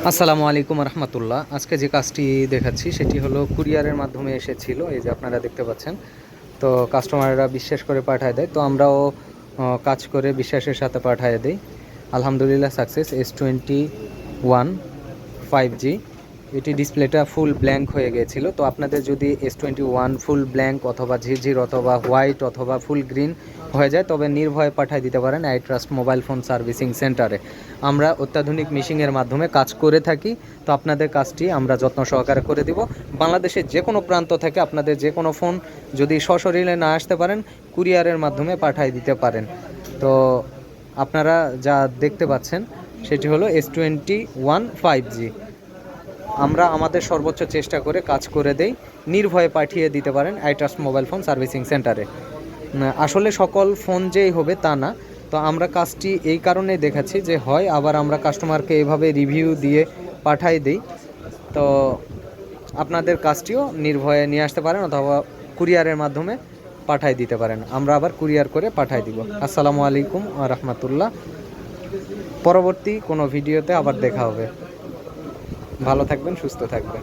আসসালামু আলাইকুম রহমতুল্লাহ। আজকে যে কাজটি দেখাচ্ছি সেটি হলো কুরিয়ারের মাধ্যমে এসেছিল, এই যে আপনারা দেখতে পাচ্ছেন। তো কাস্টমাররা বিশ্বাস করে পাঠায় দেয়, তো আমরাও কাজ করে বিশ্বাসের সাথে পাঠায় দিই। আলহামদুলিল্লাহ সাকসেস। S21 5G, এটি ডিসপ্লেটা ফুল ব্ল্যাঙ্ক হয়ে গিয়েছিল। তো আপনাদের যদি S21 ফুল ব্ল্যাঙ্ক অথবা ঝিরঝির অথবা হোয়াইট অথবা ফুল গ্রিন হয়ে যায়, তবে নির্ভয়ে পাঠিয়ে দিতে পারেন I trust mobile phone servicing সেন্টারে। আমরা অত্যাধুনিক মেশিনের মাধ্যমে কাজ করে থাকি। তো আপনাদের কাজটি আমরা যত্ন সহকারে করে দিব। বাংলাদেশের যে কোনো প্রান্ত থেকে আপনাদের যে কোনো ফোন যদি সশরীরে না আসতে পারেন, কুরিয়ারের মাধ্যমে পাঠিয়ে দিতে পারেন। তো আপনারা যা দেখতে পাচ্ছেন সেটি হলো S21 5G। আমরা আমাদের সর্বোচ্চ চেষ্টা করে কাজ করে দেই, নির্ভয়ে পাঠিয়ে দিতে পারেন I trust mobile phone servicing সেন্টারে। আসলে সকল ফোন যেই হবে তা না। তো আমরা কাজটি এই কারণেই দেখাচ্ছি যে হয় আবার আমরা কাস্টমারকে এভাবে রিভিউ দিয়ে পাঠাই দিই। তো আপনাদের কাজটিও নির্ভয়ে নিয়ে আসতে পারেন অথবা কুরিয়ারের মাধ্যমে পাঠাই দিতে পারেন, আমরা আবার কুরিয়ার করে পাঠাই দিব। আসসালামু আলাইকুম ওয়া রাহমাতুল্লাহ। পরবর্তী কোনো ভিডিওতে আবার দেখা হবে। ভালো থাকবেন, সুস্থ থাকবেন।